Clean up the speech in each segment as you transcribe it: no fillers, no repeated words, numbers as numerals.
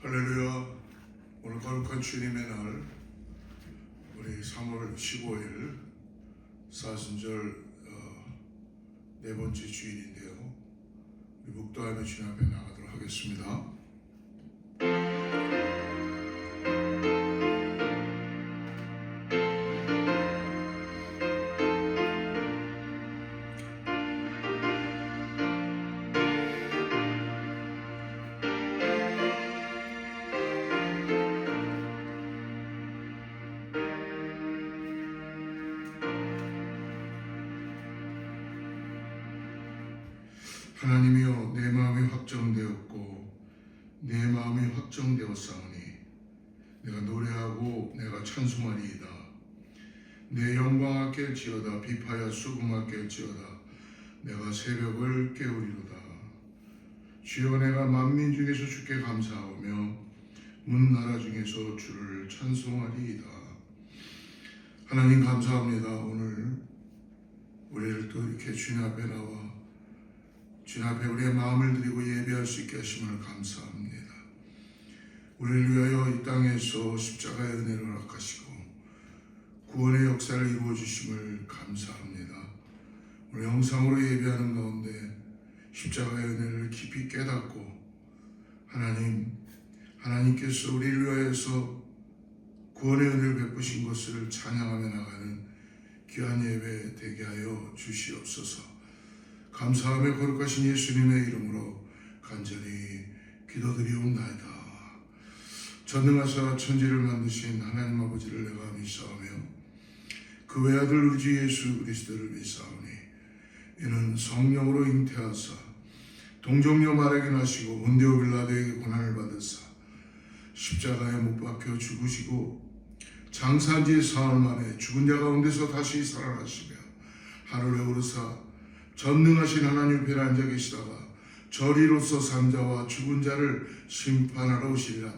할렐루야. 오늘 거룩한 주님의 날, 우리 3월 15일 사순절 네 번째 주일인데요. 우리 묵도하며 주님 앞에 나가도록 하겠습니다. 하나님이여, 내 마음이 확정되었고 내 마음이 확정되었사오니 내가 노래하고 내가 찬송하리이다. 내 영광할지어다. 비파야 수금할지어다. 내가 새벽을 깨우리로다. 주여, 내가 만민 중에서 주께 감사하며 문 나라 중에서 주를 찬송하리이다. 하나님 감사합니다. 오늘 우리를 또 이렇게 주님 앞에 나와 주님 앞에 우리의 마음을 드리고 예배할 수 있게 하심을 감사합니다. 우리를 위하여 이 땅에서 십자가의 은혜를 허락하시고 구원의 역사를 이루어 주심을 감사합니다. 오늘 영상으로 예배하는 가운데 십자가의 은혜를 깊이 깨닫고 하나님께서 우리를 위하여서 구원의 은혜를 베푸신 것을 찬양하며 나가는 귀한 예배 되게 하여 주시옵소서. 감사하며 거룩하신 예수님의 이름으로 간절히 기도드리옵나이다. 전능하사 천지를 만드신 하나님 아버지를 내가 믿사오며 그 외아들 우리 주 예수 그리스도를 믿사오니 이는 성령으로 잉태하사 동정녀 마리아에게 나시고 본디오 빌라도에게 고난을 받으사 십자가에 못 박혀 죽으시고 장사한 지 사흘 만에 죽은 자 가운데서 다시 살아나시며 하늘에 오르사 전능하신 하나님 앞에 앉아 계시다가 저리로서 산 자와 죽은 자를 심판하러 오시리라.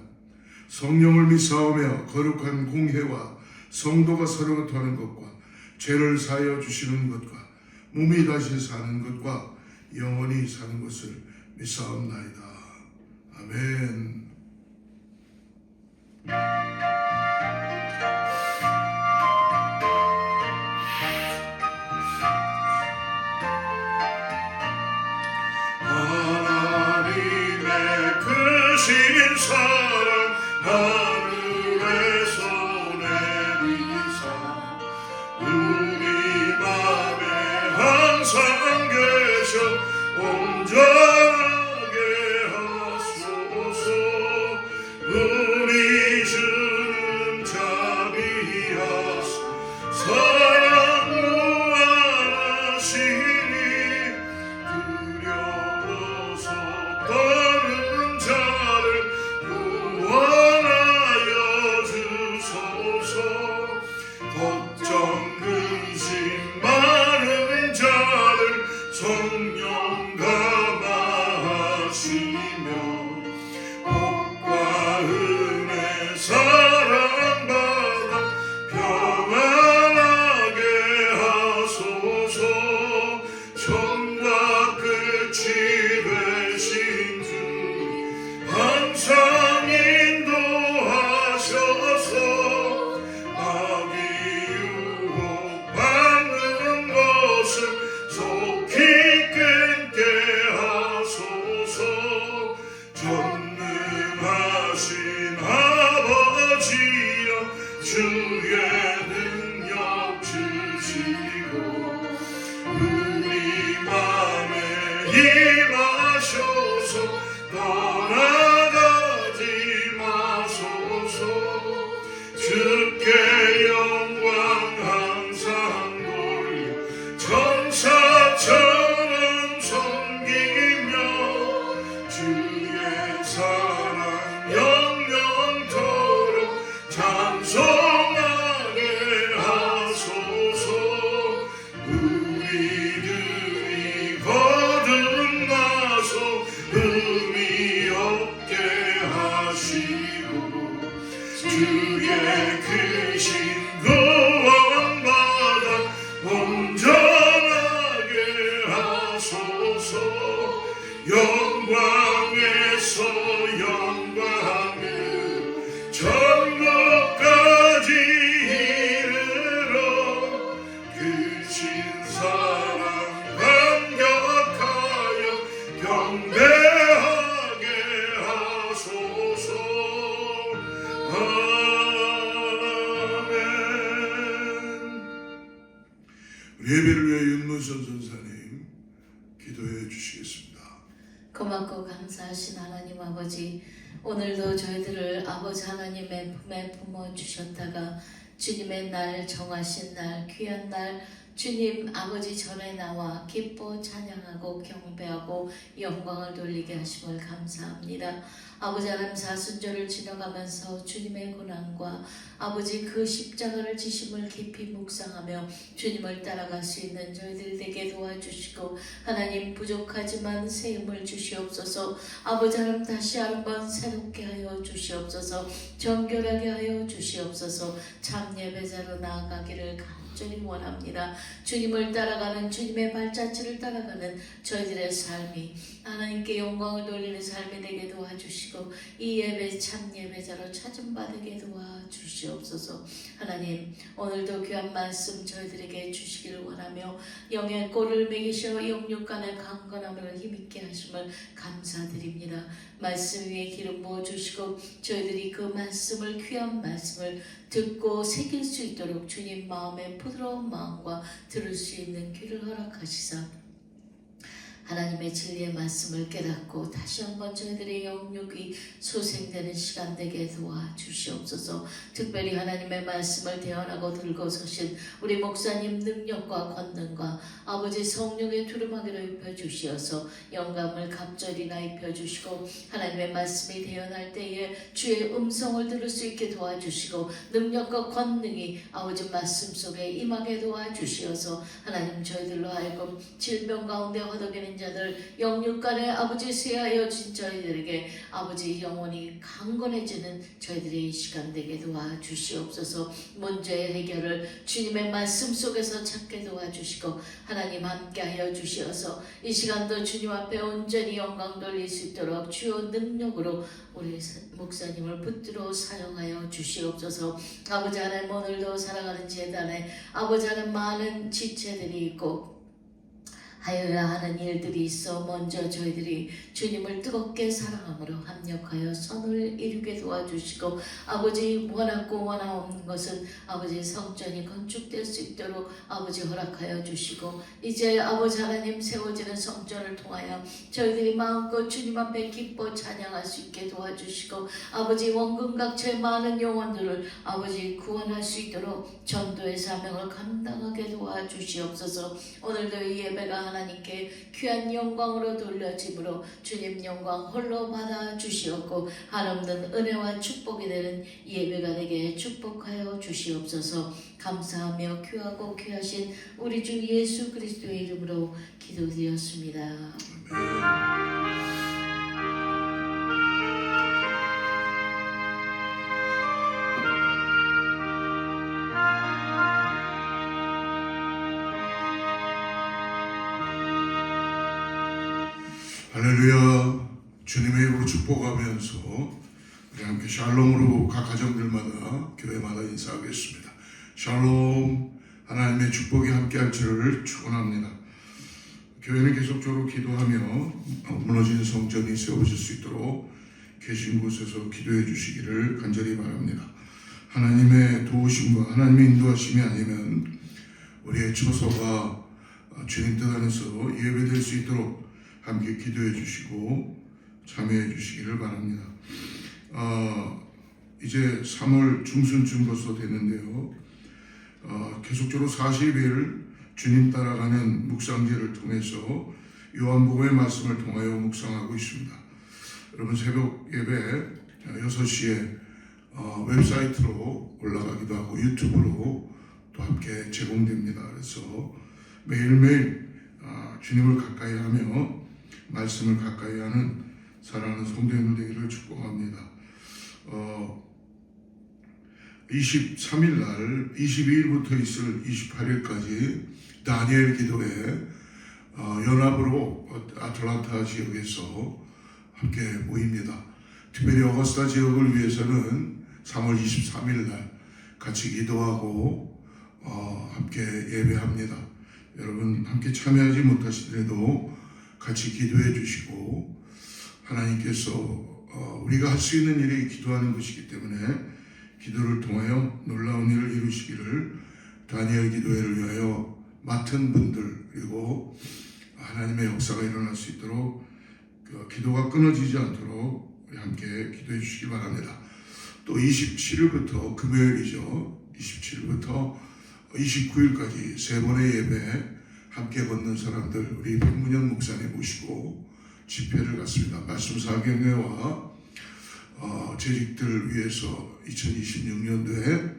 성령을 믿사오며 거룩한 공회와 성도가 서로 토하는 것과 죄를 사하여 주시는 것과 몸이 다시 사는 것과 영원히 사는 것을 믿사옵나이다. 아멘. 사랑 하늘에서 내리사 우리 맘에 항상 계셔 온전하게 하소서. 우리 주는 자비하사 사랑 무한하시니 두려워서 떠는 자를 구원하여 주소서. 걱정 근심 많은 자를 성령 감화하시며 복과 은혜 사랑받아 평안하게 하소서. 처음과 끝이 되신 주 항상 인도하셔서 악이 유혹받는 것을 속히 끊게 하소서. 전능하신 아버지여, 주의 능력 주시고 우리 맘에 임하셔서 떠나가지 마소서. 주께 영광 항상 돌려 천사처럼 섬기며 주의 사랑 영영토록 찬송하게 하소서. 우리들이 거듭나서 의미 없게 하시고 주의 크신 구원받아 온전하게 하소서. 영광에서 영광에 김무선 전사님 기도해 주시겠습니다. 고맙고 감사하신 하나님 아버지, 오늘도 저희들을 아버지 하나님의 품에 품어주셨다가 주님의 날, 정하신 날, 귀한 날 주님 아버지 전에 나와 기뻐 찬양하고 경배하고 영광을 돌리게 하심을 감사합니다. 아버지 하나님 사순절을 지나가면서 주님의 고난과 아버지 그 십자가를 지심을 깊이 묵상하며 주님을 따라갈 수 있는 저희들 되게 도와주시고, 하나님 부족하지만 새 힘을 주시옵소서. 아버지 하나님 다시 한번 새롭게 하여 주시옵소서. 정결하게 하여 주시옵소서. 참 예배자로 나아가기를 간절히 원합니다. 주님을 따라가는, 주님의 발자취를 따라가는 저희들의 삶이 하나님께 영광을 돌리는 삶이 되게 도와주시고, 이 예배 참 예배자로 찾음받게 도와주시옵소서. 하나님 오늘도 귀한 말씀 저희들에게 주시기를 원하며 영의 꼴을 먹이셔 영육간의 강건함을 힘있게 하심을 감사드립니다. 말씀 위에 기름 부어주시고 저희들이 그 말씀을, 귀한 말씀을 듣고 새길 수 있도록 주님 마음에 부드러운 마음과 들을 수 있는 귀를 허락하시사 하나님의 진리의 말씀을 깨닫고 다시 한번 저희들의 영육이 소생되는 시간 되게 도와주시옵소서. 특별히 하나님의 말씀을 대언하고 들고 서신 우리 목사님 능력과 권능과 아버지 성령의 두루마기로 입혀주시어서 영감을 갑절이나 입혀주시고, 하나님의 말씀이 대언할 때에 주의 음성을 들을 수 있게 도와주시고, 능력과 권능이 아버지 말씀 속에 임하게 도와주시어서 하나님 저희들로 하여금 질병 가운데 허덕이는 자들, 영육간에 아버지 쇠하여진 저희들에게 아버지 영혼이 강건해지는 저희들의 이 시간 되게 도와주시옵소서. 문제의 해결을 주님의 말씀 속에서 찾게 도와주시고 하나님 함께하여 주시어서 이 시간도 주님 앞에 온전히 영광 돌릴 수 있도록 주요 능력으로 우리 목사님을 붙들어 사용하여 주시옵소서. 아버지 하나님 오늘도 살아가는 재단에 아버지 하나님 많은 지체들이 있고 하여야 하는 일들이 있어 먼저 저희들이 주님을 뜨겁게 사랑함으로 합력하여 선을 이루게 도와주시고, 아버지 원하고 원하옵는 것은 아버지 성전이 건축될 수 있도록 아버지 허락하여 주시고, 이제 아버지 하나님 세워지는 성전을 통하여 저희들이 마음껏 주님 앞에 기뻐 찬양할 수 있게 도와주시고, 아버지 원금각처의 많은 영혼들을 아버지 구원할 수 있도록 전도의 사명을 감당하게 도와주시옵소서. 오늘도 이 예배가 하나님께 귀한 영광으로 돌려짐으로 주님 영광 홀로 받아 주시옵고, 한없는 은혜와 축복이 되는 예배가 되게 축복하여 주시옵소서. 감사하며 귀하고 귀하신 우리 주 예수 그리스도의 이름으로 기도드렸습니다. 할렐루야. 주님의 이름으로 축복하면서 우리 함께 샬롬으로 각 가정들마다 교회마다 인사하겠습니다. 샬롬. 하나님의 축복이 함께할 줄을 축원합니다. 교회는 계속적으로 기도하며 무너진 성전이 세워질 수 있도록 계신 곳에서 기도해 주시기를 간절히 바랍니다. 하나님의 도우심과 하나님의 인도하심이 아니면 우리의 처소가 주님 뜻 안에서 예배될 수 있도록 함께 기도해 주시고 참여해 주시기를 바랍니다. 이제 3월 중순쯤 벌써 됐는데요. 계속적으로 40일 주님 따라가는 묵상제를 통해서 요한복음의 말씀을 통하여 묵상하고 있습니다. 여러분 새벽 예배 6시에 웹사이트로 올라가기도 하고 유튜브로 또 함께 제공됩니다. 그래서 매일매일 주님을 가까이 하며 말씀을 가까이 하는 사랑하는 성도님들 되기를 축복합니다. 23일 날 22일부터 있을 28일까지 다니엘 기도회 연합으로 아틀란타 지역에서 함께 모입니다. 특별히 어거스타 지역을 위해서는 3월 23일 날 같이 기도하고 함께 예배합니다. 여러분 함께 참여하지 못하시더라도 같이 기도해 주시고, 하나님께서 우리가 할 수 있는 일이 기도하는 것이기 때문에 기도를 통하여 놀라운 일을 이루시기를 다니엘 기도회를 위하여 맡은 분들 그리고 하나님의 역사가 일어날 수 있도록 기도가 끊어지지 않도록 우리 함께 기도해 주시기 바랍니다. 또 27일부터 금요일이죠. 27일부터 29일까지 세 번의 예배 함께 걷는 사람들 우리 백문현 목사님 모시고 집회를 갖습니다. 말씀 사경회와 재직들 위해서 2026년도에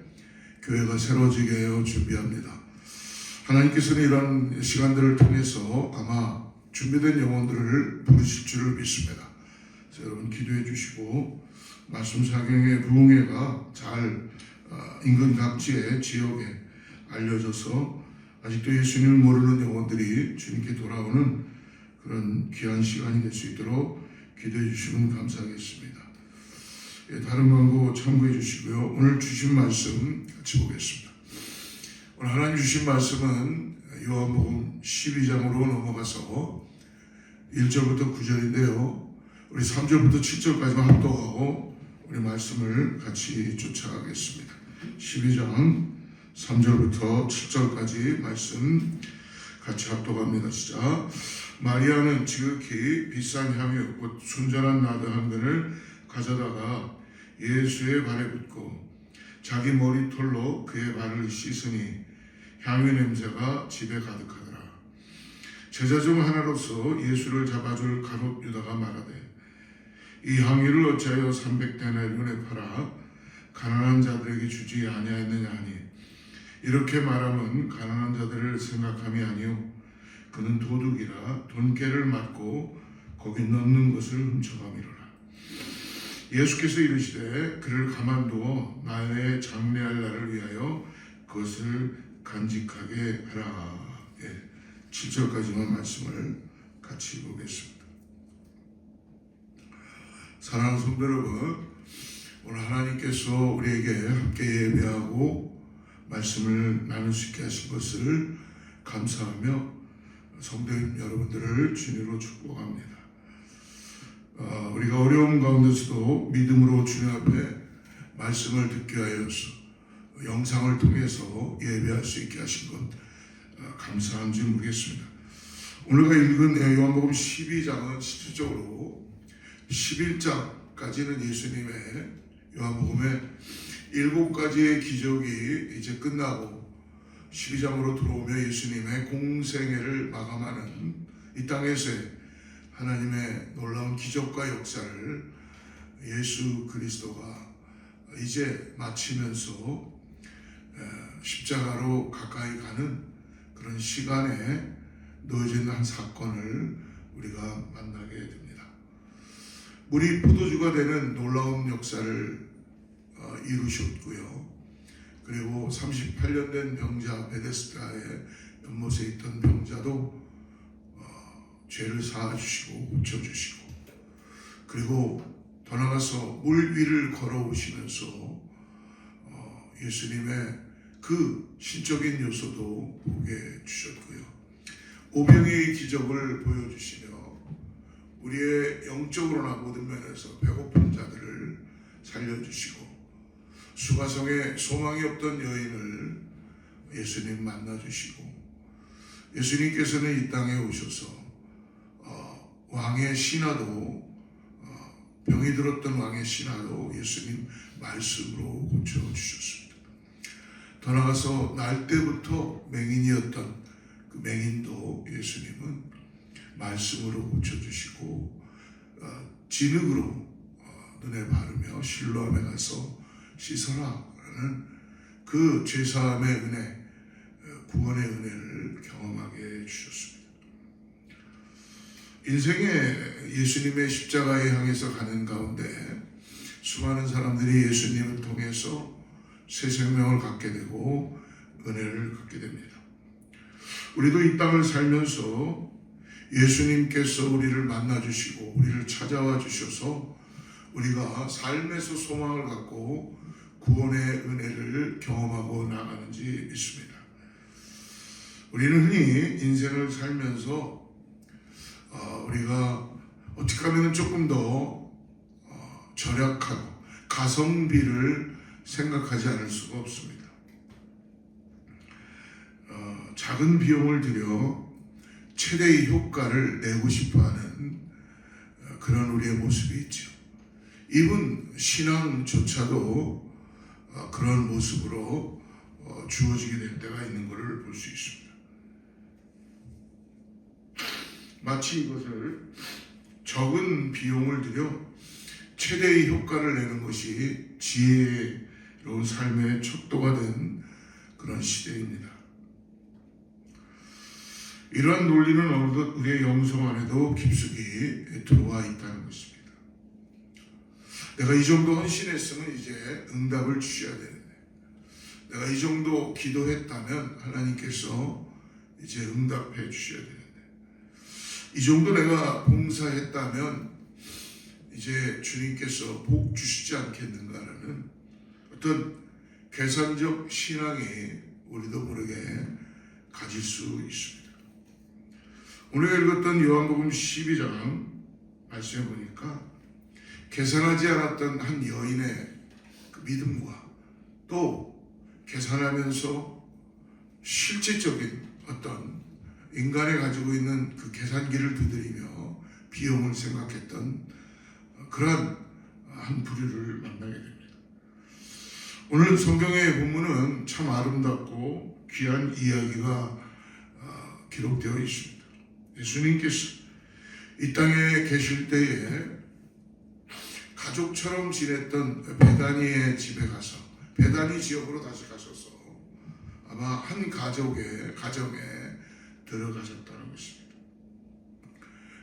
교회가 새로워지게 하여 준비합니다. 하나님께서는 이런 시간들을 통해서 아마 준비된 영혼들을 부르실 줄을 믿습니다. 그래서 여러분 기도해 주시고 말씀 사경회 부흥회가 잘 인근 각지의 지역에 알려져서 아직도 예수님을 모르는 영혼들이 주님께 돌아오는 그런 귀한 시간이 될 수 있도록 기도해 주시면 감사하겠습니다. 다른 광고 참고해 주시고요. 오늘 주신 말씀 같이 보겠습니다. 오늘 하나님 주신 말씀은 요한복음 12장으로 넘어가서 1절부터 9절인데요. 우리 3절부터 7절까지만 합독하고 우리 말씀을 같이 쫓아가겠습니다. 12장 3절부터 7절까지 말씀 같이 합독합니다. 시작. 마리아는 지극히 비싼 향유 곧 순전한 나드 한 근을 가져다가 예수의 발에 붓고 자기 머리털로 그의 발을 씻으니 향유 냄새가 집에 가득하더라. 제자 중 하나로서 예수를 잡아줄 가룟 유다가 말하되 이 향유를 어찌하여 300데나리온에 팔아 가난한 자들에게 주지 아니하였느냐 하니 이렇게 말하면 가난한 자들을 생각함이 아니요 그는 도둑이라 돈깨를 맞고 거기 넣는 것을 훔쳐가미로라. 예수께서 이르시되 그를 가만두어 나의 장래할 날을 위하여 그것을 간직하게 하라. 7절까지만 말씀을 같이 보겠습니다. 사랑하는 성도 여러분, 오늘 하나님께서 우리에게 함께 예배하고 말씀을 나눌 수 있게 하신 것을 감사하며 성도님 여러분들을 주님으로 축복합니다. 우리가 어려움 가운데서도 믿음으로 주님 앞에 말씀을 듣게 하여서 영상을 통해서 예배할 수 있게 하신 것 감사한 줄 모르겠습니다. 오늘가 읽은 요한복음 12장은 실질적으로 11장까지는 예수님의 요한복음의 7가지의 기적이 이제 끝나고 12장으로 들어오며 예수님의 공생애를 마감하는 이 땅에서의 하나님의 놀라운 기적과 역사를 예수 그리스도가 이제 마치면서 십자가로 가까이 가는 그런 시간에 놓여진 한 사건을 우리가 만나게 됩니다. 물이 포도주가 되는 놀라운 역사를 이루셨고요. 그리고 38년 된 병자 베데스다의 연못에 있던 병자도 죄를 사하주시고 고쳐주시고 그리고 더 나아가서 물 위를 걸어오시면서 예수님의 그 신적인 요소도 보게 주셨고요. 오병이의 기적을 보여주시며 우리의 영적으로나 모든 면에서 배고픈 자들을 살려주시고 수가성에 소망이 없던 여인을 예수님 만나주시고 예수님께서는 이 땅에 오셔서 왕의 신하도 병이 들었던 왕의 신하도 예수님 말씀으로 고쳐주셨습니다. 더 나아가서 날 때부터 맹인이었던 그 맹인도 예수님은 말씀으로 고쳐주시고 진흙으로 눈에 바르며 실로암에 가서 씻어라 라는 그 죄사함의 은혜, 구원의 은혜를 경험하게 해주셨습니다. 인생에 예수님의 십자가에 향해서 가는 가운데 수많은 사람들이 예수님을 통해서 새 생명을 갖게 되고 은혜를 갖게 됩니다. 우리도 이 땅을 살면서 예수님께서 우리를 만나주시고 우리를 찾아와 주셔서 우리가 삶에서 소망을 갖고 구원의 은혜를 경험하고 나가는지 믿습니다. 우리는 흔히 인생을 살면서 우리가 어떻게 하면 조금 더 절약하고 가성비를 생각하지 않을 수가 없습니다. 작은 비용을 들여 최대의 효과를 내고 싶어하는 그런 우리의 모습이 있죠. 이분 신앙조차도 그런 모습으로 주어지게 될 때가 있는 것을 볼 수 있습니다. 마치 이것을 적은 비용을 들여 최대의 효과를 내는 것이 지혜로운 삶의 척도가 된 그런 시대입니다. 이러한 논리는 어느덧 우리의 영성 안에도 깊숙이 들어와 있다는 것입니다. 내가 이 정도 헌신했으면 이제 응답을 주셔야 되는데, 내가 이 정도 기도했다면 하나님께서 이제 응답해 주셔야 되는데, 이 정도 내가 봉사했다면 이제 주님께서 복 주시지 않겠는가라는 어떤 계산적 신앙이 우리도 모르게 가질 수 있습니다. 오늘 읽었던 요한복음 12장 말씀해 보니까 계산하지 않았던 한 여인의 그 믿음과 또 계산하면서 실질적인 어떤 인간이 가지고 있는 그 계산기를 두드리며 비용을 생각했던 그러한 한 부류를 만나게 됩니다. 오늘 성경의 본문은 참 아름답고 귀한 이야기가 기록되어 있습니다. 예수님께서 이 땅에 계실 때에 가족처럼 지냈던 베다니의 집에 가서, 베다니 지역으로 다시 가셔서 아마 한 가정에 들어가셨다는 것입니다.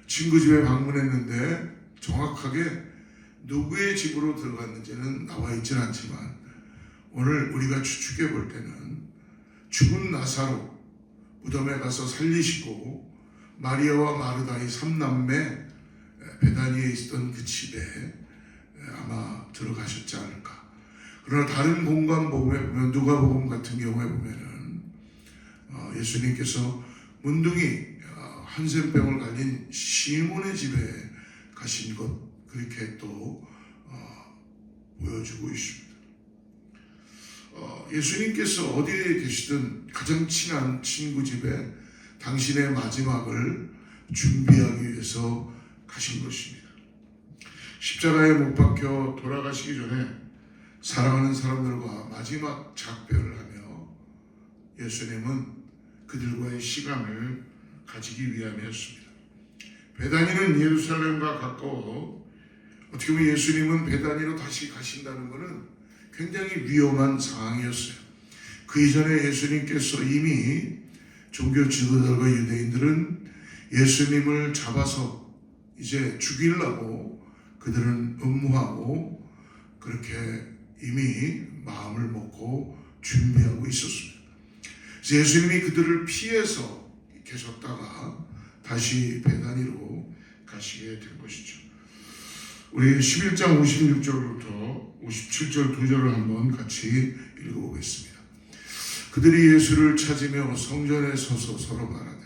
친구 집에 방문했는데 정확하게 누구의 집으로 들어갔는지는 나와 있지는 않지만 오늘 우리가 추측해 볼 때는 죽은 나사로 무덤에 가서 살리시고 마리아와 마르다의 3남매 베다니에 있었던 그 집에 아마 들어가셨지 않을까. 그러나 다른 공간 보면 누가복음 같은 경우에 보면은 예수님께서 문둥이 한센병을 갈린 시몬의 집에 가신 것 그렇게 또 보여주고 있습니다. 예수님께서 어디에 계시든 가장 친한 친구 집에 당신의 마지막을 준비하기 위해서 가신 것입니다. 십자가에 못 박혀 돌아가시기 전에 사랑하는 사람들과 마지막 작별을 하며 예수님은 그들과의 시간을 가지기 위함이었습니다. 베다니는 예루살렘과 가까워 어떻게 보면 예수님은 베다니로 다시 가신다는 것은 굉장히 위험한 상황이었어요. 그 이전에 예수님께서 이미 종교 지도자들과 유대인들은 예수님을 잡아서 이제 죽이려고 그들은 음모하고 그렇게 이미 마음을 먹고 준비하고 있었습니다. 그래서 예수님이 그들을 피해서 계셨다가 다시 베다니로 가시게 된 것이죠. 우리 11장 56절부터 57절 2절을 한번 같이 읽어보겠습니다. 그들이 예수를 찾으며 성전에 서서 서로 말하되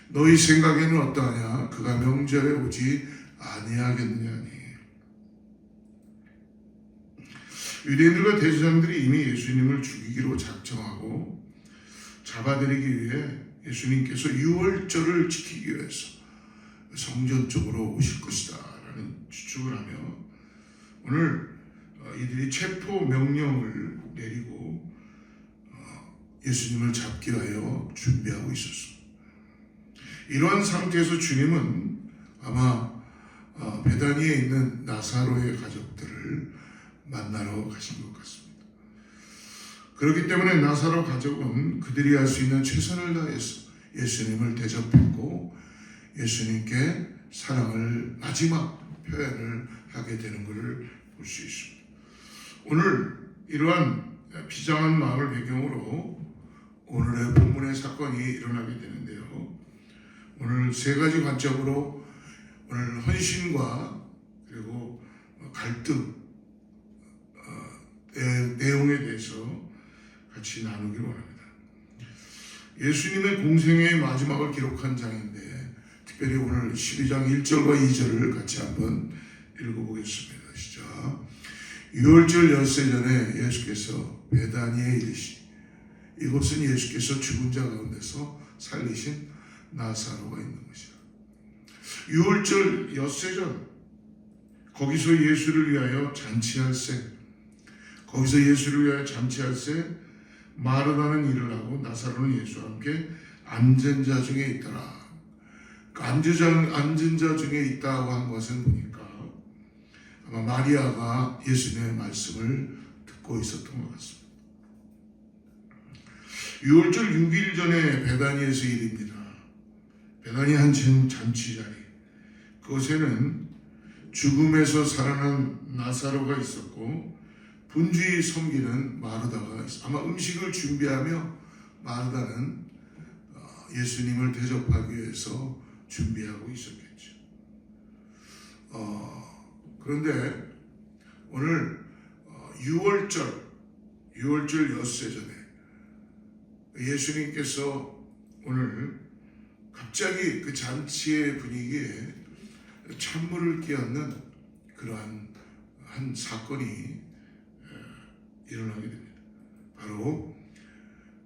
너희 생각에는 어떠하냐? 그가 명절에 오지 아니하겠느냐니. 유대인들과 대제사장들이 이미 예수님을 죽이기로 작정하고 잡아들이기 위해 예수님께서 유월절을 지키기 위해서 성전 쪽으로 오실 것이다 라는 추측을 하며 오늘 이들이 체포 명령을 내리고 예수님을 잡기 위하여 준비하고 있었습니다. 이러한 상태에서 주님은 아마 베다니에 있는 나사로의 가족들을 만나러 가신 것 같습니다. 그렇기 때문에 나사로 가족은 그들이 할 수 있는 최선을 다해서 예수님을 대접했고 예수님께 사랑을 마지막 표현을 하게 되는 것을 볼 수 있습니다. 오늘 이러한 비장한 마음을 배경으로 오늘의 본문의 사건이 일어나게 되는데요. 오늘 세 가지 관점으로 오늘 헌신과 그리고 갈등 내용에 대해서 같이 나누기를 원합니다. 예수님의 공생애의 마지막을 기록한 장인데 특별히 오늘 12장 1절과 2절을 같이 한번 읽어보겠습니다. 시작. 유월절 엿새 전에 예수께서 베다니에 이르시니 이곳은 예수께서 죽은 자 가운데서 살리신 나사로가 있는 것이다. 유월절 엿새전, 거기서 예수를 위하여 잔치할세, 거기서 예수를 위하여 잔치할세, 마르다는 일을 하고 나사로는 예수와 함께 앉은 자 중에 있더라. 앉은 자 중에 있다고 한 것은 보니까 아마 마리아가 예수님의 말씀을 듣고 있었던 것 같습니다. 6월절 6일 전에 베다니에서 일입니다. 베다니 한 잔치 자리, 그곳에는 죽음에서 살아난 나사로가 있었고 분주히 섬기는 마르다가 있었습니다. 아마 음식을 준비하며 마르다는 예수님을 대접하기 위해서 준비하고 있었겠죠. 그런데 오늘 6월절 엿새 전에 예수님께서 오늘 갑자기 그 잔치의 분위기에 찬물을 끼얹는 그러한 한 사건이 일어나게 됩니다. 바로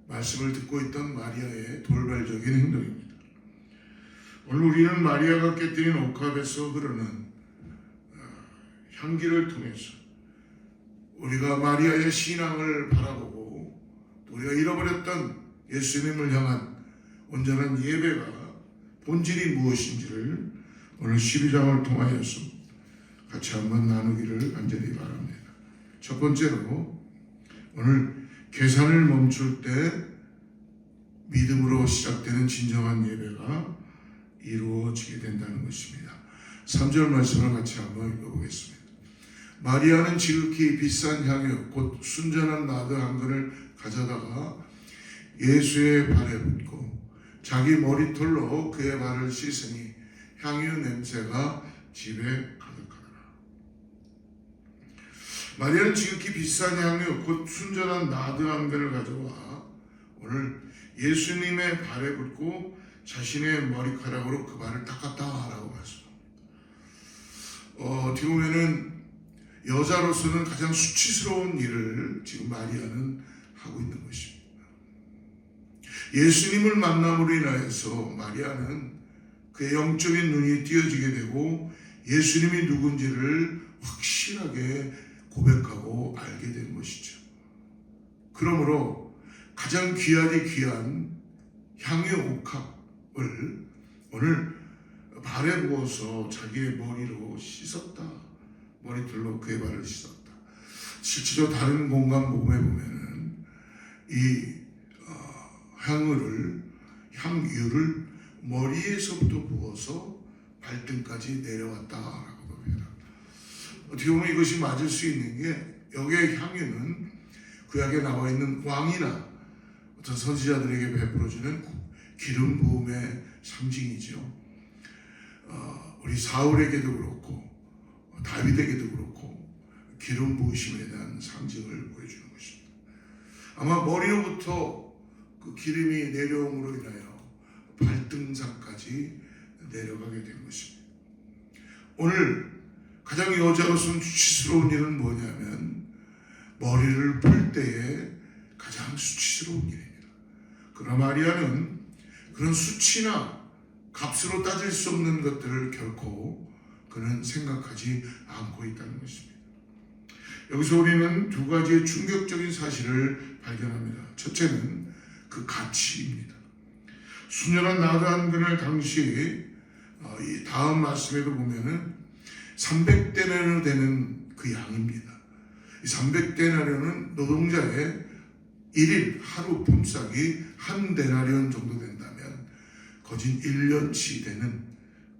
말씀을 듣고 있던 마리아의 돌발적인 행동입니다. 오늘 우리는 마리아가 깨뜨린 옥합에서 흐르는 향기를 통해서 우리가 마리아의 신앙을 바라보고 우리가 잃어버렸던 예수님을 향한 온전한 예배가 본질이 무엇인지를 오늘 12장을 통하여서 같이 한번 나누기를 간절히 바랍니다. 첫 번째로 오늘 계산을 멈출 때 믿음으로 시작되는 진정한 예배가 이루어지게 된다는 것입니다. 3절 말씀을 같이 한번 읽어보겠습니다. 마리아는 지극히 비싼 향유 곧 순전한 나드 한 근을 가져다가 예수의 발에 붓고 자기 머리털로 그의 발을 씻으니 향유 냄새가 집에 가득하더라. 마리아는 지극히 비싼 향유 곧 순전한 나드 한 근을 가져와 오늘 예수님의 발에 붓고 자신의 머리카락으로 그 발을 닦았다라고 말씀합니다. 어떻게 보면은 여자로서는 가장 수치스러운 일을 지금 마리아는 하고 있는 것입니다. 예수님을 만남으로 인하여서 마리아는 그의 영적인 눈이 띄어지게 되고 예수님이 누군지를 확실하게 고백하고 알게 된 것이죠. 그러므로 가장 귀하디 귀한 향유 옥합을 오늘 발에 부어서 자기의 머리로 씻었다. 머리털로 그의 발을 씻었다. 실제로 다른 공간 복음에 보면은 이 향유를 머리에서부터 부어서 발등까지 내려왔다라고 봅니다. 어떻게 보면 이것이 맞을 수 있는 게 여기에 향유는 구약에 나와 있는 왕이나 어떤 선지자들에게 베풀어주는 기름 부음의 상징이죠. 우리 사울에게도 그렇고 다윗에게도 그렇고 기름 부으심에 대한 상징을 보여주는 것입니다. 아마 머리로부터 그 기름이 내려옴으로 인하여 발등상까지 내려가게 된 것입니다. 오늘 가장 여자로서는 수치스러운 일은 뭐냐면 머리를 풀 때에 가장 수치스러운 일입니다. 그러나 마리아는 그런 수치나 값으로 따질 수 없는 것들을 결코 그는 생각하지 않고 있다는 것입니다. 여기서 우리는 두 가지의 충격적인 사실을 발견합니다. 첫째는 그 가치입니다. 순전한 나드 한 근을 당시 이 다음 말씀에도 보면은 300데나리온 되는 그 양입니다. 이 300데나리온은 노동자의 1일 하루 품삯이 한 데나리온 정도 된다면 거진 1년치 되는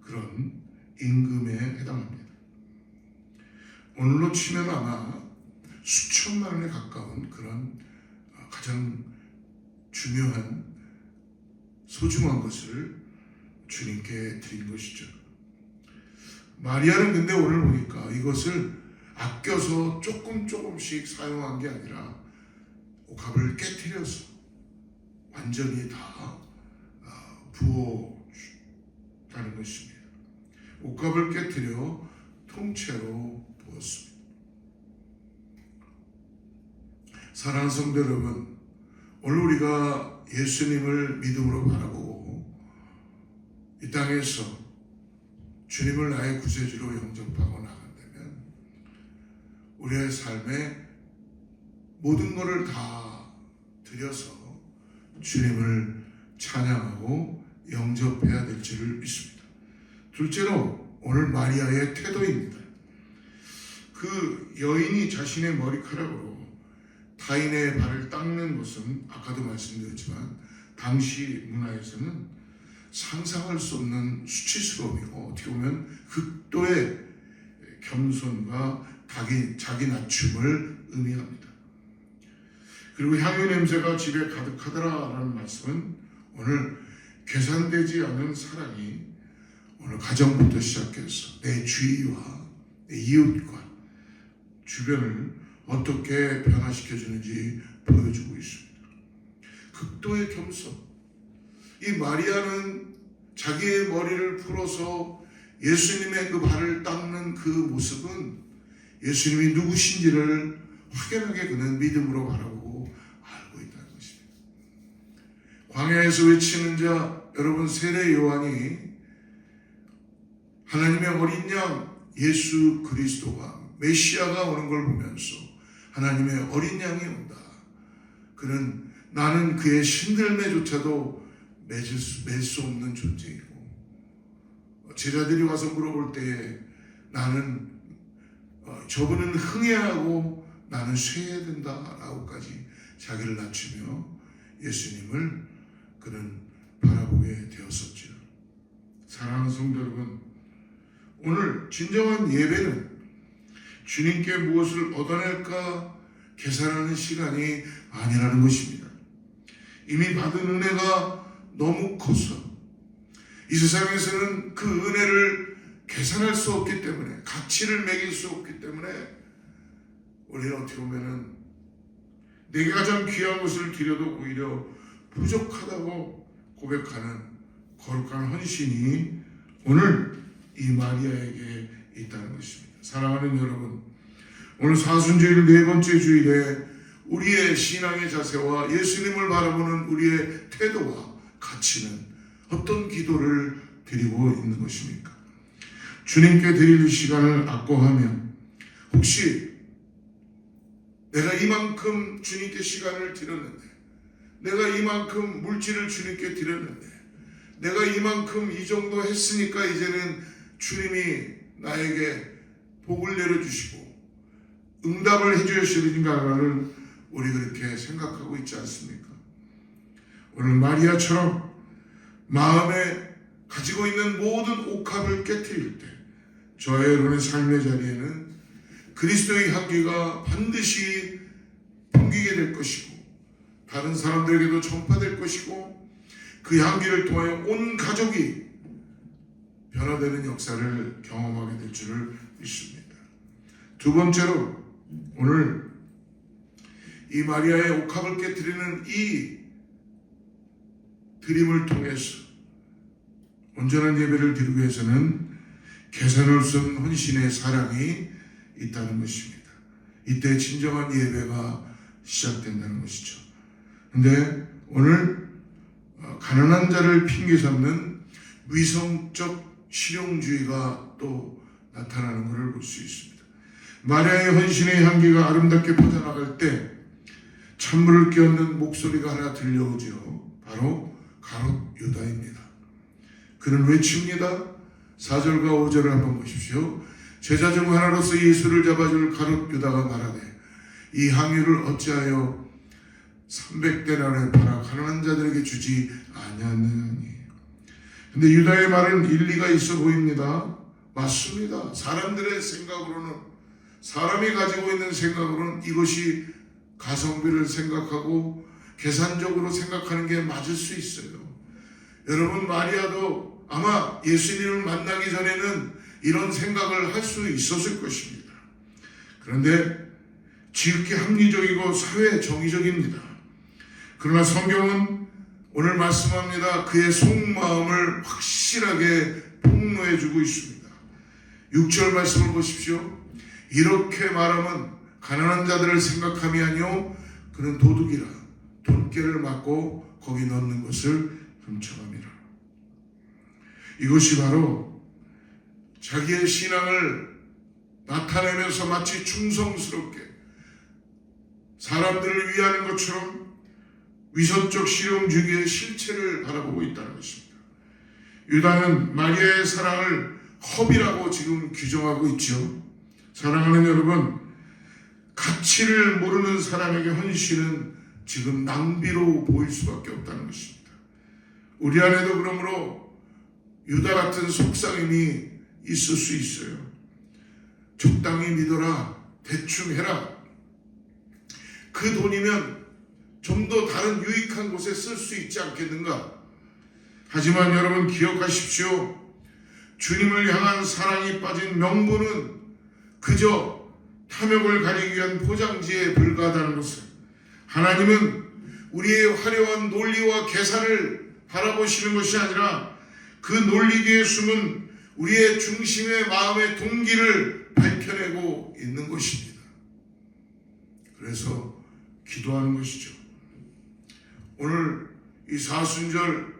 그런 임금에 해당합니다. 오늘로 치면 아마 수천만 원에 가까운 그런 가장 중요한 소중한 것을 주님께 드린 것이죠. 마리아는 근데 오늘 보니까 이것을 아껴서 조금씩 사용한 게 아니라 옥합을 깨트려서 완전히 다 부었다는 것입니다. 옥합을 깨트려 통째로 부었습니다. 사랑하는 성도 여러분, 오늘 우리가 예수님을 믿음으로 바라보고 이 땅에서 주님을 나의 구세주로 영접하고 나간다면 우리의 삶에 모든 것을 다 드려서 주님을 찬양하고 영접해야 될 줄을 믿습니다. 둘째로 오늘 마리아의 태도입니다. 그 여인이 자신의 머리카락으로 타인의 발을 닦는 것은 아까도 말씀드렸지만 당시 문화에서는 상상할 수 없는 수치스러움이고 어떻게 보면 극도의 겸손과 자기 낮춤을 의미합니다. 그리고 향유 냄새가 집에 가득하더라라는 말씀은 오늘 계산되지 않은 사랑이 오늘 가정부터 시작해서 내 주위와 내 이웃과 주변을 어떻게 변화시켜주는지 보여주고 있습니다. 극도의 겸손. 이 마리아는 자기의 머리를 풀어서 예수님의 그 발을 닦는 그 모습은 예수님이 누구신지를 확연하게 그는 믿음으로 바라보고 알고 있다는 것입니다. 광야에서 외치는 자 여러분 세례 요한이 하나님의 어린 양 예수 그리스도가 메시아가 오는 걸 보면서 하나님의 어린 양이 온다. 그는 나는 그의 신들매조차도 맬 수 없는 존재이고 제자들이 와서 물어볼 때에 나는 저분은 흥해하고 나는 쇠해야 된다라고까지 자기를 낮추며 예수님을 그는 바라보게 되었었죠. 사랑하는 성도 여러분, 오늘 진정한 예배는 주님께 무엇을 얻어낼까 계산하는 시간이 아니라는 것입니다. 이미 받은 은혜가 너무 커서 이 세상에서는 그 은혜를 계산할 수 없기 때문에 가치를 매길 수 없기 때문에 우리는 어떻게 보면은 내게 가장 귀한 것을 드려도 오히려 부족하다고 고백하는 거룩한 헌신이 오늘 이 마리아에게 있다는 것입니다. 사랑하는 여러분, 오늘 사순주일 네 번째 주일에 우리의 신앙의 자세와 예수님을 바라보는 우리의 태도와 가치는 어떤 기도를 드리고 있는 것입니까? 주님께 드릴 시간을 악고하면 혹시 내가 이만큼 주님께 시간을 드렸는데, 내가 이만큼 물질을 주님께 드렸는데, 내가 이만큼 이 정도 했으니까 이제는 주님이 나에게 복을 내려주시고 응답을 해주시는가를 우리 그렇게 생각하고 있지 않습니까? 오늘 마리아처럼 마음에 가지고 있는 모든 옥합을 깨트릴 때 저의 여러분의 삶의 자리에는 그리스도의 향기가 반드시 풍기게 될 것이고 다른 사람들에게도 전파될 것이고 그 향기를 통하여 온 가족이 변화되는 역사를 경험하게 될 줄을 믿습니다. 두 번째로 오늘 이 마리아의 옥합을 깨트리는 이 드림을 통해서 온전한 예배를 드리기 위해서는 계산할 수 없는 헌신의 사랑이 있다는 것입니다. 이때 진정한 예배가 시작된다는 것이죠. 근데 오늘 가난한 자를 핑계 삼는 위성적 실용주의가 또 나타나는 것을 볼 수 있습니다. 마리아의 헌신의 향기가 아름답게 퍼져나갈 때 찬물을 끼얹는 목소리가 하나 들려오죠. 바로 가롯 유다입니다. 그는 외칩니다. 4절과 5절을 한번 보십시오. 제자 중 하나로서 예수를 잡아줄 가롯 유다가 말하되 이 향유를 어찌하여 300데나리에 팔아 가난한 자들에게 주지 아니하느니. 근데 유다의 말은 일리가 있어 보입니다. 맞습니다. 사람들의 생각으로는, 사람이 가지고 있는 생각으로는 이것이 가성비를 생각하고 계산적으로 생각하는 게 맞을 수 있어요. 여러분, 마리아도 아마 예수님을 만나기 전에는 이런 생각을 할 수 있었을 것입니다. 그런데 지극히 합리적이고 사회 정의적입니다. 그러나 성경은 오늘 말씀합니다. 그의 속마음을 확실하게 폭로해주고 있습니다. 6절 말씀을 보십시오. 이렇게 말하면 가난한 자들을 생각함이 아니요 그는 도둑이라 돈깨를 맞고 거기 넣는 것을 훔쳐갑니다. 이것이 바로 자기의 신앙을 나타내면서 마치 충성스럽게 사람들을 위하는 것처럼 위선적 실용주의의 실체를 바라보고 있다는 것입니다. 유다는 마리아의 사랑을 허비라고 지금 규정하고 있죠. 사랑하는 여러분, 가치를 모르는 사람에게 헌신은 지금 낭비로 보일 수밖에 없다는 것입니다. 우리 안에도 그러므로 유다 같은 속삭임이 있을 수 있어요. 적당히 믿어라, 대충 해라. 그 돈이면 좀 더 다른 유익한 곳에 쓸 수 있지 않겠는가? 하지만 여러분 기억하십시오. 주님을 향한 사랑이 빠진 명분은 그저 탐욕을 가리기 위한 포장지에 불과하다는 것을, 하나님은 우리의 화려한 논리와 계산을 바라보시는 것이 아니라 그 논리 뒤에 숨은 우리의 중심의 마음의 동기를 밝혀내고 있는 것입니다. 그래서 기도하는 것이죠. 오늘 이 사순절,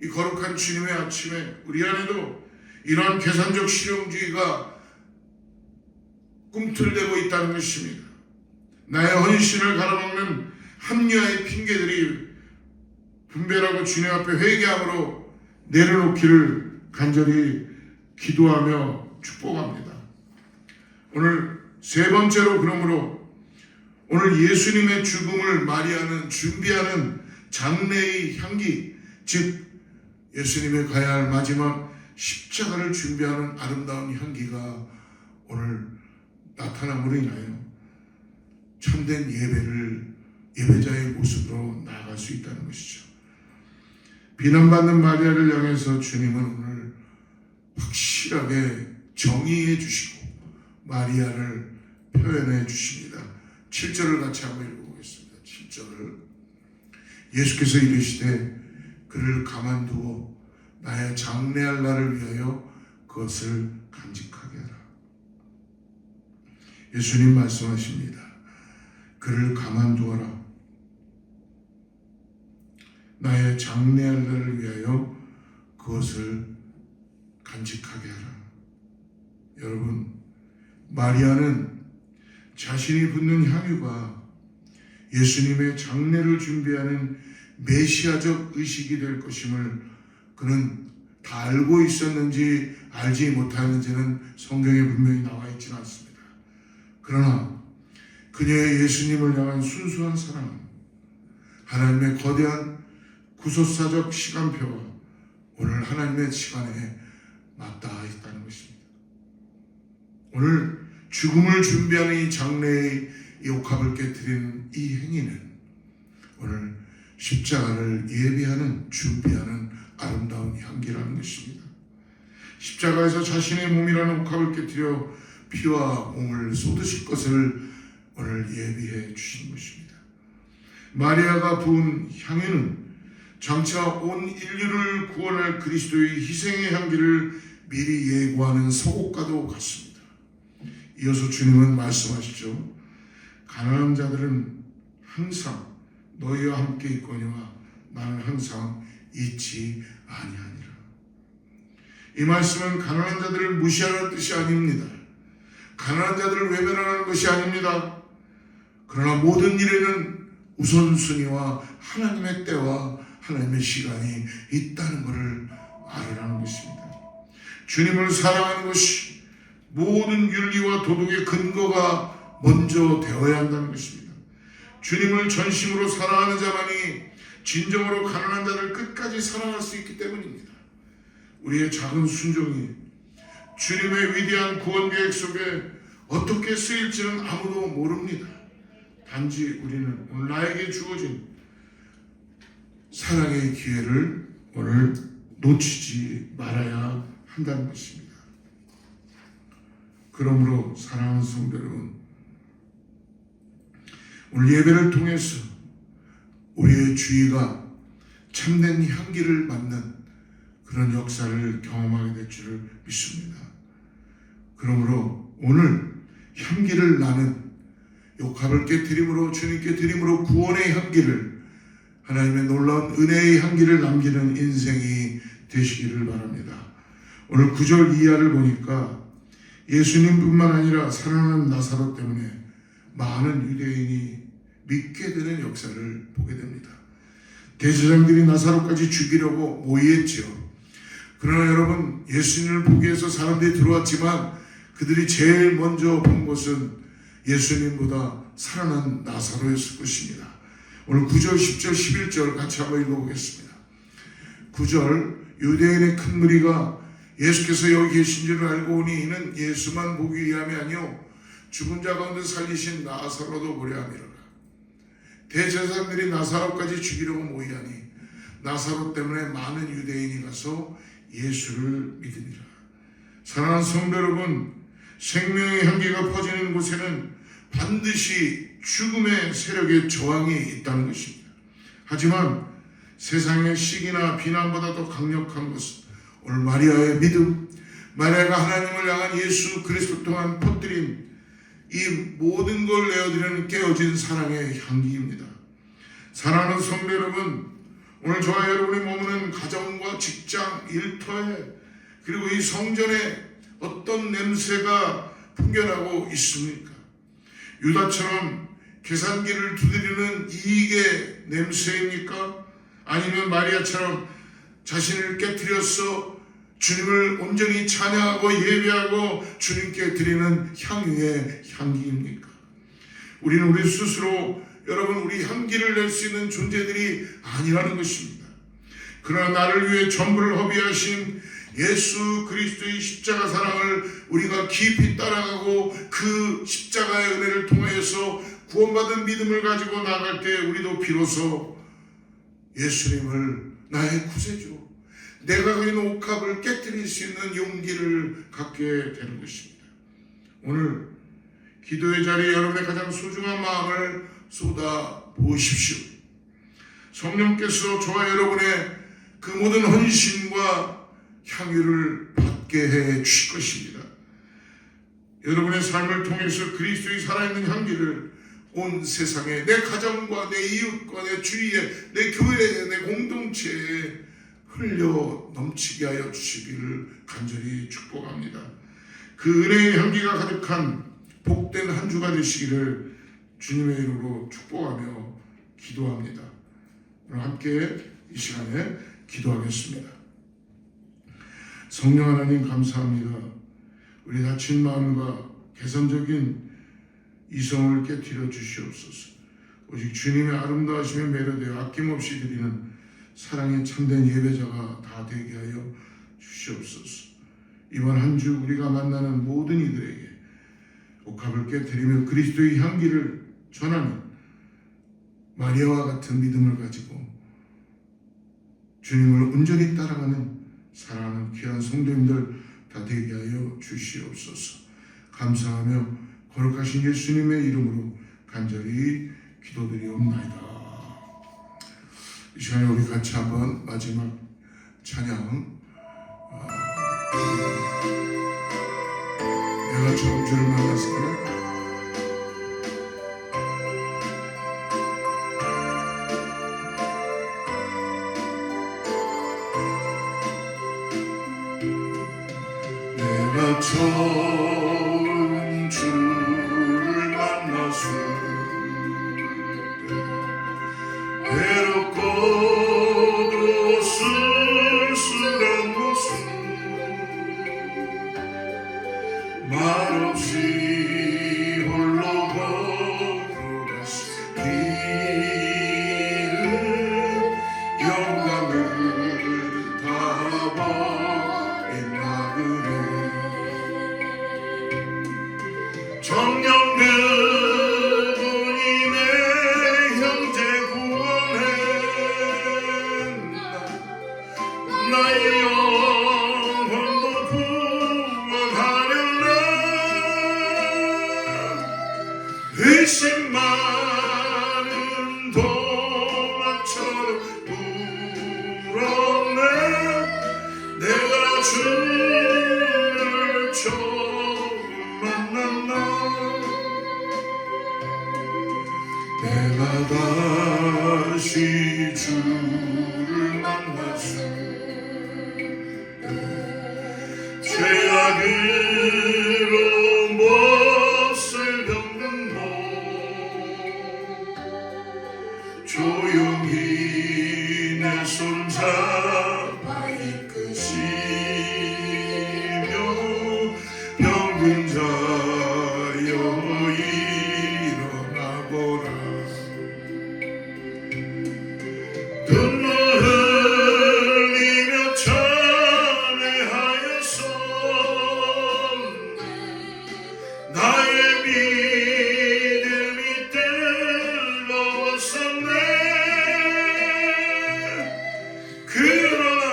이 거룩한 주님의 아침에 우리 안에도 이러한 계산적 실용주의가 꿈틀대고 있다는 것입니다. 나의 헌신을 가로막는 합리화의 핑계들이 분별하고 주님 앞에 회개함으로 내려놓기를 간절히 기도하며 축복합니다. 오늘 세 번째로, 그러므로 오늘 예수님의 죽음을 마리아는 준비하는 장례의 향기, 즉 예수님의 가야 할 마지막 십자가를 준비하는 아름다운 향기가 오늘 나타남으로 인하여 참된 예배자의 모습으로 나아갈 수 있다는 것이죠. 비난받는 마리아를 향해서 주님은 오늘 확실하게 정의해 주시고 마리아를 표현해 주십니다. 7절을 같이 한번 읽어보겠습니다. 7절을 예수께서 이르시되 그를 가만두어 나의 장례할 날을 위하여 그것을 간직하게 하라. 예수님 말씀하십니다. 그를 가만두어라. 나의 장례할 날을 위하여 그것을 간직하게 하라. 여러분, 마리아는 자신이 붓는 향유가 예수님의 장례를 준비하는 메시아적 의식이 될 것임을 그는 다 알고 있었는지 알지 못하는지는 성경에 분명히 나와 있지는 않습니다. 그러나 그녀의 예수님을 향한 순수한 사랑은 하나님의 거대한 구속사적 시간표와 오늘 하나님의 시간에 맞닿아 있다는 것입니다. 오늘 죽음을 준비하는 이 장례의 이 옥합을 깨뜨리는 이 행위는 오늘 십자가를 예비하는, 준비하는 아름다운 향기라는 것입니다. 십자가에서 자신의 몸이라는 옥합을 깨뜨려 피와 몸을 쏟으실 것을 오늘 예비해 주신 것입니다. 마리아가 부은 향유는 장차 온 인류를 구원할 그리스도의 희생의 향기를 미리 예고하는 서곡과도 같습니다. 이어서 주님은 말씀하시죠. 가난한 자들은 항상 너희와 함께 있거니와 나는 항상 잊지 아니하니라. 이 말씀은 가난한 자들을 무시하는 뜻이 아닙니다. 가난한 자들을 외면하는 것이 아닙니다. 그러나 모든 일에는 우선순위와 하나님의 때와 하나님의 시간이 있다는 것을 알으라는 것입니다. 주님을 사랑하는 것이 모든 윤리와 도덕의 근거가 먼저 되어야 한다는 것입니다. 주님을 전심으로 사랑하는 자만이 진정으로 가난한 자를 끝까지 사랑할 수 있기 때문입니다. 우리의 작은 순종이 주님의 위대한 구원 계획 속에 어떻게 쓰일지는 아무도 모릅니다. 단지 우리는 오늘 나에게 주어진 사랑의 기회를 오늘 놓치지 말아야 한다는 것입니다. 그러므로 사랑하는 성도 여러분, 오늘 예배를 통해서 우리의 주의가 참된 향기를 맡는 그런 역사를 경험하게 될 줄을 믿습니다. 그러므로 오늘 향기를 나는 옥합을 깨트림으로 주님께 드림으로 구원의 향기를, 하나님의 놀라운 은혜의 향기를 남기는 인생이 되시기를 바랍니다. 오늘 9절 이하를 보니까 예수님뿐만 아니라 살아난 나사로 때문에 많은 유대인이 믿게 되는 역사를 보게 됩니다. 대제사장들이 나사로까지 죽이려고 모의했죠. 그러나 여러분, 예수님을 보기 위해서 사람들이 들어왔지만 그들이 제일 먼저 본 것은 예수님보다 살아난 나사로였을 것입니다. 오늘 9절, 10절, 11절 같이 한번 읽어보겠습니다. 9절, 유대인의 큰 무리가 예수께서 여기 계신 줄을 알고 오니 이는 예수만 보기 위함이 아니요 죽은 자 가운데 살리신 나사로도 보려 함이로라. 대제사장들이 나사로까지 죽이려고 모이하니 나사로 때문에 많은 유대인이 가서 예수를 믿으니라. 사랑하는 성도 여러분, 생명의 향기가 퍼지는 곳에는 반드시 죽음의 세력의 저항이 있다는 것입니다. 하지만 세상의 시기나 비난보다 더 강력한 것은 오늘 마리아의 믿음, 마리아가 하나님을 향한 예수 그리스도 통한 퍼뜨린 이 모든 걸 내어드리는 깨어진 사랑의 향기입니다. 사랑하는 성도 여러분, 오늘 저와 여러분이 머무는 가정과 직장, 일터에 그리고 이 성전에 어떤 냄새가 풍겨나고 있습니까? 유다처럼 계산기를 두드리는 이익의 냄새입니까? 아니면 마리아처럼 자신을 깨뜨려서 주님을 온전히 찬양하고 예배하고 주님께 드리는 향유의 향기입니까? 우리는 우리 스스로 여러분 우리 향기를 낼 수 있는 존재들이 아니라는 것입니다. 그러나 나를 위해 전부를 허비하신 예수 그리스도의 십자가 사랑을 우리가 깊이 따라가고 그 십자가의 은혜를 통하여서 구원받은 믿음을 가지고 나갈 때 우리도 비로소 예수님을 나의 구세주, 내가 가진 옥합을 깨뜨릴 수 있는 용기를 갖게 되는 것입니다. 오늘 기도의 자리에 여러분의 가장 소중한 마음을 쏟아 부으십시오. 성령께서 저와 여러분의 그 모든 헌신과 향유를 받게 해 주실 것입니다. 여러분의 삶을 통해서 그리스도의 살아있는 향기를 온 세상에, 내 가정과 내 이웃과 내 주위에, 내 교회에, 내 공동체에 흘려 넘치게 하여 주시기를 간절히 축복합니다. 그 은혜의 향기가 가득한 복된 한 주가 되시기를 주님의 이름으로 축복하며 기도합니다. 오늘 함께 이 시간에 기도하겠습니다. 성령 하나님 감사합니다. 우리 다친 마음과 개선적인 이성을 깨뜨려 주시옵소서. 오직 주님의 아름다우심에 매료되어 아낌없이 드리는 사랑의 참된 예배자가 다 되게 하여 주시옵소서. 이번 한 주 우리가 만나는 모든 이들에게 옥합을 깨뜨리며 그리스도의 향기를 전하는 마리아와 같은 믿음을 가지고 주님을 온전히 따라가는 사랑하는 귀한 성도님들 다 되게 하여 주시옵소서. 감사하며 거룩하신 예수님의 이름으로 간절히 기도드리옵나이다. 이 시간에 우리 같이 한번 마지막 찬양, 내가 처음 주를 만났을 때 내가 처음 주를 만났을 때 외롭고도 쓸쓸한 모습 말없이 홀로 걸어갔을 길은 영광을 다버린 나그네 정녕 그분이 내 형제 구원했나 나의 영혼도 구원하려나 의심 많은 동화처럼 울었네 내가 주를 처음 만난 날 내가 다시 주를 만났을 때 죄악으로 못을 병든 몸 조용히 내 손 잡아 이끄시며 병든 자여 일어나거라 눈물 흘리며 찬양하였었네 나의 믿음이 들러왔었네 그러나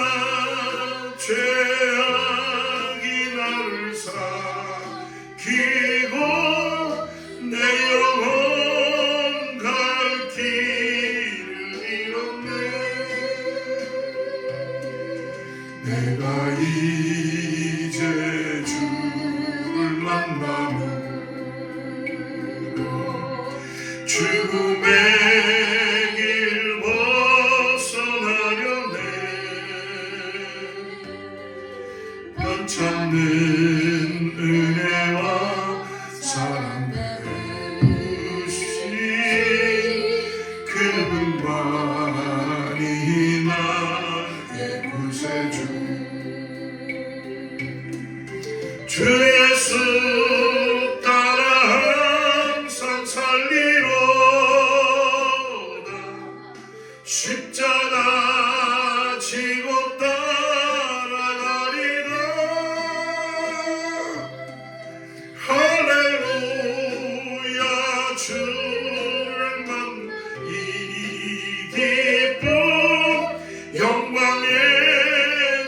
죄악이 나를 삼키고 내 영혼 갈 길을 잃었네 내가 이제 주를 만남으로 죽음의 길 벗어나려네 변찮는 은혜와 사랑 베푸신 그분만이 나의 구세주 주 예수 따라 항상 살리로다 십자가 지고 따라가리라 할렐루야 주를 만나 이 기쁨 영광의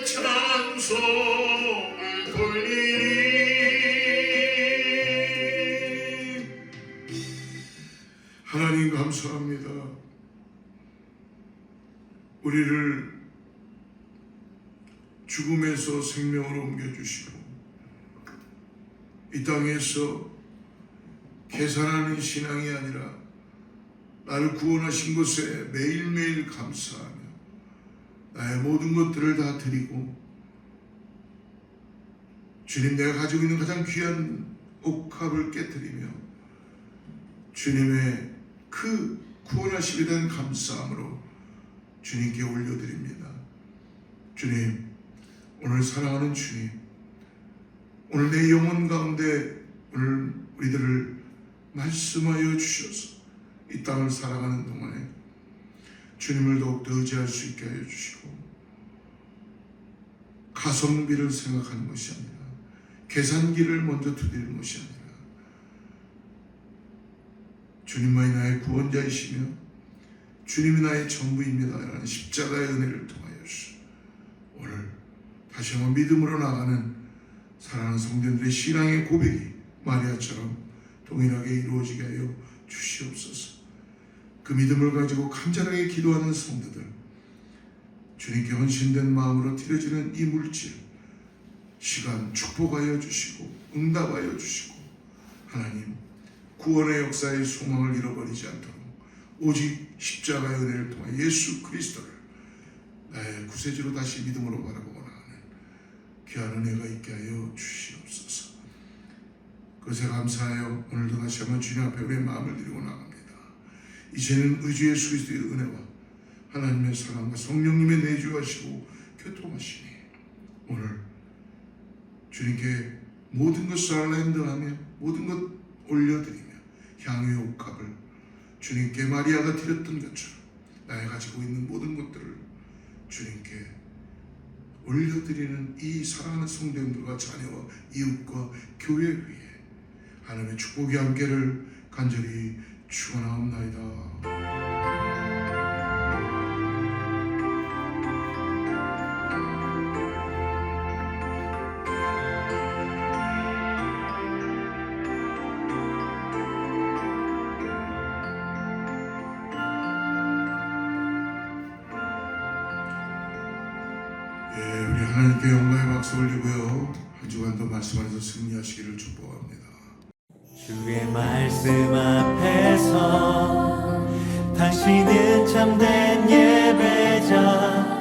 찬송을 돌리리 하나님 감사합니다. 우리를 죽음에서 생명으로 옮겨주시고 이 땅에서 계산하는 신앙이 아니라 나를 구원하신 것에 매일매일 감사하며 나의 모든 것들을 다 드리고 주님 내가 가지고 있는 가장 귀한 옥합을 깨뜨리며 주님의 그 구원하시게 된 감사함으로 주님께 올려드립니다. 주님, 오늘 사랑하는 주님, 오늘 내 영혼 가운데 오늘 우리들을 말씀하여 주셔서 이 땅을 살아가는 동안에 주님을 더욱더 의지할 수 있게 하여 주시고 가성비를 생각하는 것이 아니라 계산기를 먼저 두드리는 것이 아니라 주님만이 나의 구원자이시며 주님이 나의 전부입니다 라는 십자가의 은혜를 통하여 오늘 다시 한번 믿음으로 나가는 사랑하는 성도들의 신앙의 고백이 마리아처럼 동일하게 이루어지게 하여 주시옵소서. 그 믿음을 가지고 간절하게 기도하는 성도들, 주님께 헌신된 마음으로 드려지는 이 물질 시간 축복하여 주시고 응답하여 주시고 하나님 구원의 역사의 소망을 잃어버리지 않도록 오직 십자가의 은혜를 통해 예수 그리스도를 나의 구세주로 다시 믿음으로 바라보고 나가는 귀한 은혜가 있게 하여 주시옵소서. 그것에 감사하여 오늘도 다시 한번 주님 앞에 우리의 마음을 드리고 나갑니다. 이제는 의주 예수 그리스도의 은혜와 하나님의 사랑과 성령님의 내주하시고 교통하시니 오늘 주님께 모든 것을 랜드하며 모든 것 올려드리며 향유의 옥합을 주님께 마리아가 드렸던 것처럼 나의 가지고 있는 모든 것들을 주님께 올려드리는 이 사랑하는 성도님들과 자녀와 이웃과 교회 위에 하나님의 축복이 함께를 간절히 축원하옵나이다. 우리 하나님께 영광의 박수 올리고요. 한 주간도 말씀 안에서 승리하시기를 축복합니다. 주의 말씀 앞에서 당신은 참된 예배자